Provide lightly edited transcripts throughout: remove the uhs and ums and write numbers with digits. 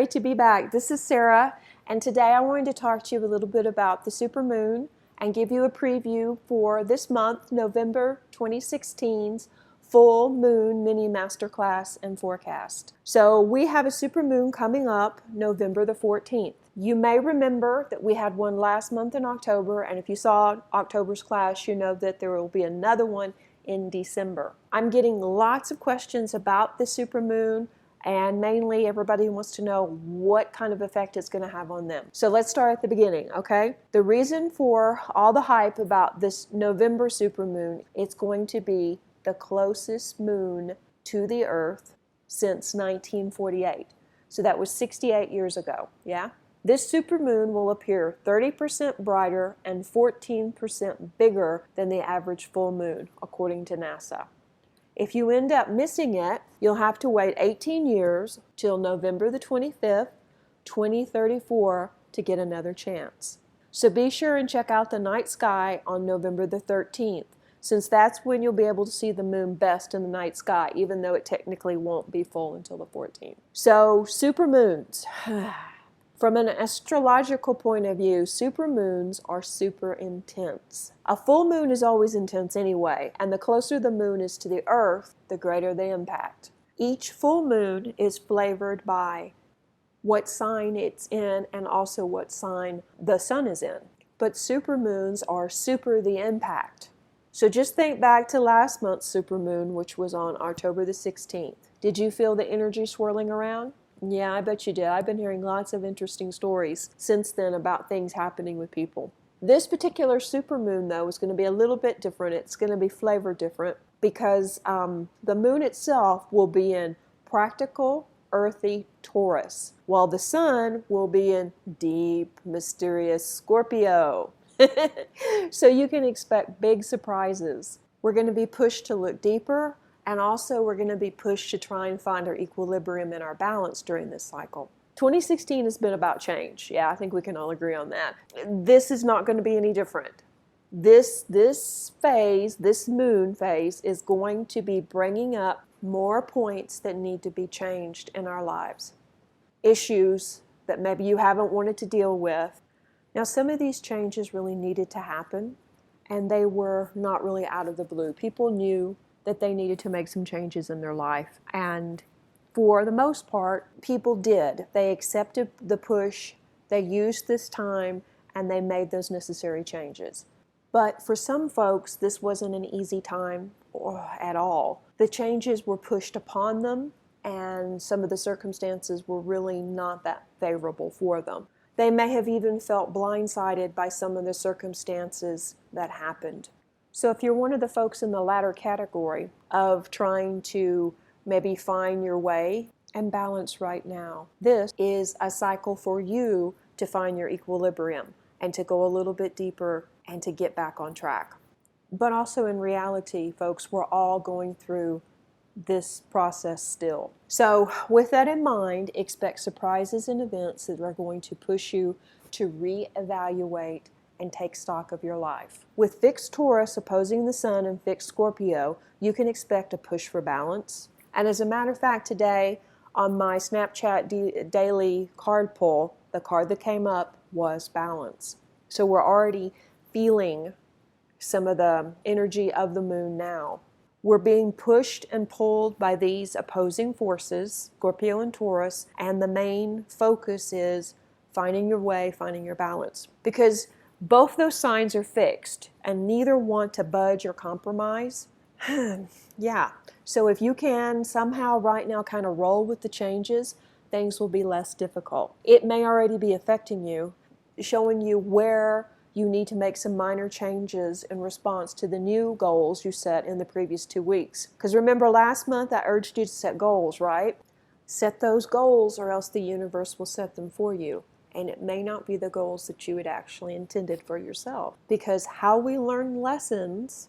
great to be back. This is Sarah, and today I wanted to talk to you a little bit about the supermoon and give you a preview for this month, November 2016's full moon mini masterclass and forecast. So we have a supermoon coming up November the 14th. You may remember that we had one last month in October, and if you saw October's class, you know that there will be another one in December. I'm getting lots of questions about the supermoon, and mainly everybody wants to know what kind of effect it's going to have on them. So let's start at the beginning, okay? The reason for all the hype about this November supermoon, it's going to be the closest moon to the Earth since 1948. So that was 68 years ago, yeah? This supermoon will appear 30% brighter and 14% bigger than the average full moon, according to NASA. If you end up missing it, you'll have to wait 18 years till November the 25th, 2034 to get another chance. So be sure and check out the night sky on November the 13th, since that's when you'll be able to see the moon best in the night sky, even though it technically won't be full until the 14th. So supermoons. From an astrological point of view, supermoons are super intense. A full moon is always intense anyway, and the closer the moon is to the Earth, the greater the impact. Each full moon is flavored by what sign it's in and also what sign the sun is in. But supermoons are super the impact. So just think back to last month's supermoon, which was on October the 16th. Did you feel the energy swirling around? Yeah, I bet you did. I've been hearing lots of interesting stories since then about things happening with people. This particular supermoon, though, is going to be a little bit different. It's going to be flavored different because the moon itself will be in practical, earthy Taurus, while the sun will be in deep, mysterious Scorpio. So you can expect big surprises. We're going to be pushed to look deeper, and also we're going to be pushed to try and find our equilibrium and our balance during this cycle. 2016 has been about change. Yeah, I think we can all agree on that. This is not going to be any different. This phase, this moon phase, is going to be bringing up more points that need to be changed in our lives. Issues that maybe you haven't wanted to deal with. Now, some of these changes really needed to happen, and they were not really out of the blue. People knew that they needed to make some changes in their life. And for the most part, people did. They accepted the push, they used this time, and they made those necessary changes. But for some folks, this wasn't an easy time at all. The changes were pushed upon them, and some of the circumstances were really not that favorable for them. They may have even felt blindsided by some of the circumstances that happened. So if you're one of the folks in the latter category of trying to maybe find your way and balance right now, this is a cycle for you to find your equilibrium and to go a little bit deeper and to get back on track. But also in reality, folks, we're all going through this process still. So with that in mind, expect surprises and events that are going to push you to reevaluate and take stock of your life. With fixed Taurus opposing the sun and fixed Scorpio, you can expect a push for balance. And as a matter of fact, today on my Snapchat daily card pull, the card that came up was balance. So we're already feeling some of the energy of the moon now. We're being pushed and pulled by these opposing forces, Scorpio and Taurus, and the main focus is finding your way, finding your balance. Because both those signs are fixed, and neither want to budge or compromise. Yeah, so if you can somehow right now kind of roll with the changes, things will be less difficult. It may already be affecting you, showing you where you need to make some minor changes in response to the new goals you set in the previous 2 weeks. Because remember last month I urged you to set goals, right? Set those goals or else the universe will set them for you. And it may not be the goals that you had actually intended for yourself. Because how we learn lessons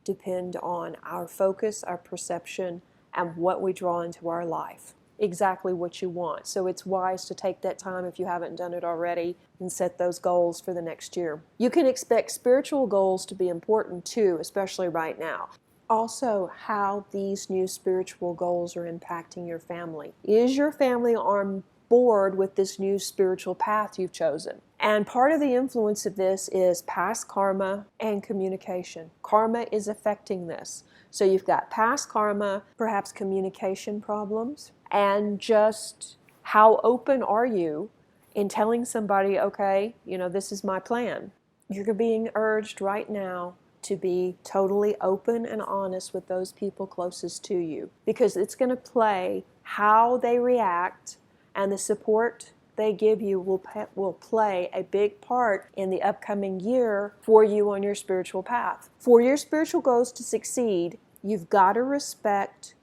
depend on our focus, our perception, and what we draw into our life. Exactly what you want. So it's wise to take that time if you haven't done it already and set those goals for the next year. You can expect spiritual goals to be important too, especially right now. Also, how these new spiritual goals are impacting your family. Is your family on board with this new spiritual path you've chosen. And part of the influence of this is past karma and communication. Karma is affecting this. So you've got past karma, perhaps communication problems, and just how open are you in telling somebody, okay, this is my plan. You're being urged right now to be totally open and honest with those people closest to you, because it's going to play how they react, and the support they give you will play a big part in the upcoming year for you on your spiritual path. For your spiritual goals to succeed, you've got to respect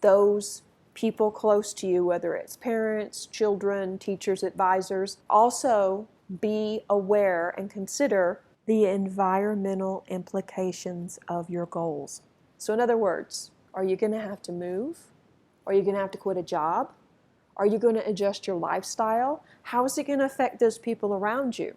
those people close to you, whether it's parents, children, teachers, advisors. Also, be aware and consider the environmental implications of your goals. So in other words, are you going to have to move? Are you going to have to quit a job? Are you going to adjust your lifestyle? How is it going to affect those people around you?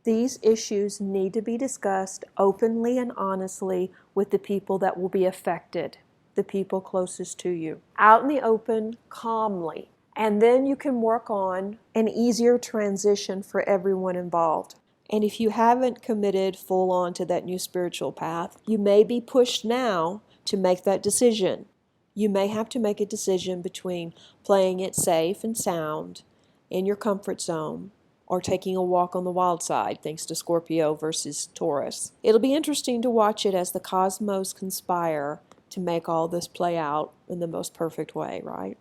These issues need to be discussed openly and honestly with the people that will be affected, the people closest to you. Out in the open, calmly. And then you can work on an easier transition for everyone involved. And if you haven't committed full on to that new spiritual path, you may be pushed now to make that decision. You may have to make a decision between playing it safe and sound in your comfort zone or taking a walk on the wild side, thanks to Scorpio versus Taurus. It'll be interesting to watch it as the cosmos conspire to make all this play out in the most perfect way, right?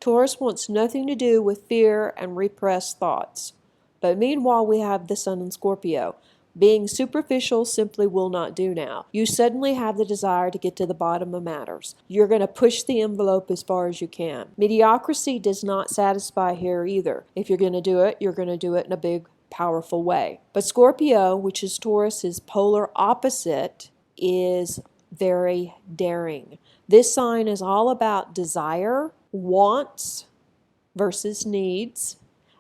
Taurus wants nothing to do with fear and repressed thoughts. But meanwhile, we have the Sun in Scorpio. Being superficial simply will not do now. You suddenly have the desire to get to the bottom of matters. You're going to push the envelope as far as you can. Mediocrity does not satisfy here either. If you're going to do it, you're going to do it in a big, powerful way. But Scorpio, which is Taurus's polar opposite, is very daring. This sign is all about desire, wants versus needs,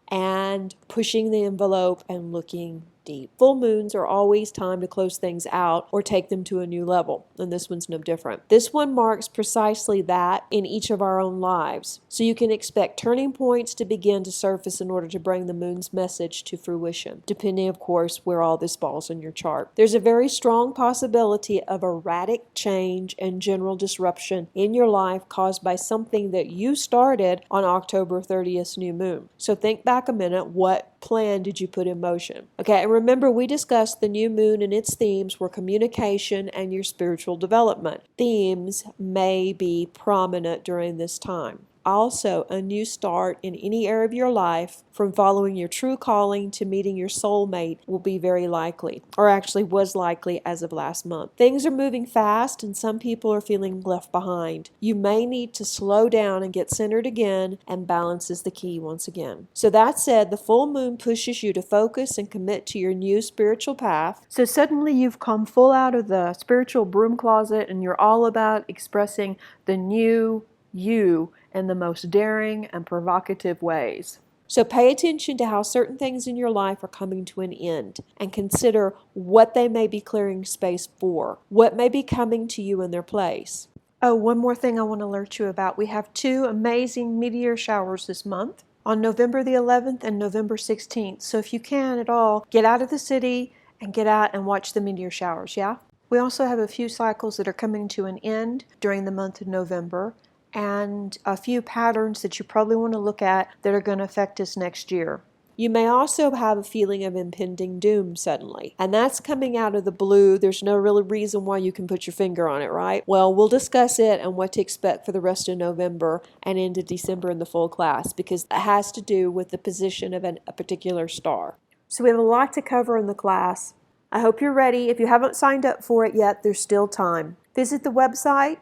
and pushing the envelope and looking deep. Full moons are always time to close things out or take them to a new level, and this one's no different. This one marks precisely that in each of our own lives. So you can expect turning points to begin to surface in order to bring the moon's message to fruition, depending, of course, where all this falls in your chart. There's a very strong possibility of erratic change and general disruption in your life caused by something that you started on October 30th's new moon. So think back a minute, what plan did you put in motion? Okay, and remember we discussed the new moon and its themes were communication and your spiritual development. Themes may be prominent during this time. Also, a new start in any area of your life, from following your true calling to meeting your soulmate, will be very likely, or actually was likely as of last month. Things are moving fast and some people are feeling left behind. You may need to slow down and get centered again, and balance is the key once again. So that said, the full moon pushes you to focus and commit to your new spiritual path. So suddenly you've come full out of the spiritual broom closet and you're all about expressing the new you in the most daring and provocative ways. So pay attention to how certain things in your life are coming to an end, and consider what they may be clearing space for, what may be coming to you in their place. Oh, one more thing I want to alert you about. We have 2 amazing meteor showers this month on November the 11th and November 16th. So if you can at all, get out of the city and get out and watch the meteor showers, yeah? We also have a few cycles that are coming to an end during the month of November, and a few patterns that you probably want to look at that are going to affect us next year. You may also have a feeling of impending doom suddenly, and that's coming out of the blue. There's no real reason why you can put your finger on it, right? Well, we'll discuss it and what to expect for the rest of November and into December in the full class, because it has to do with the position of a particular star. So we have a lot to cover in the class. I hope you're ready. If you haven't signed up for it yet, there's still time. Visit the website,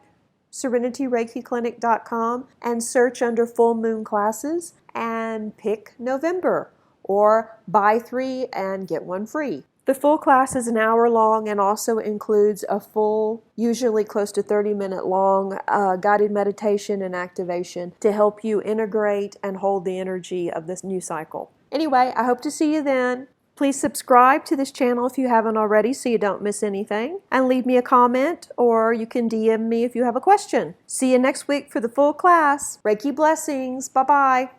SerenityReikiClinic.com, and search under Full Moon Classes and pick November, or buy 3 and get 1 free. The full class is an hour long and also includes a full, usually close to 30-minute long, guided meditation and activation to help you integrate and hold the energy of this new cycle. Anyway, I hope to see you then. Please subscribe to this channel if you haven't already so you don't miss anything, and leave me a comment, or you can DM me if you have a question. See you next week for the full class. Reiki blessings. Bye-bye.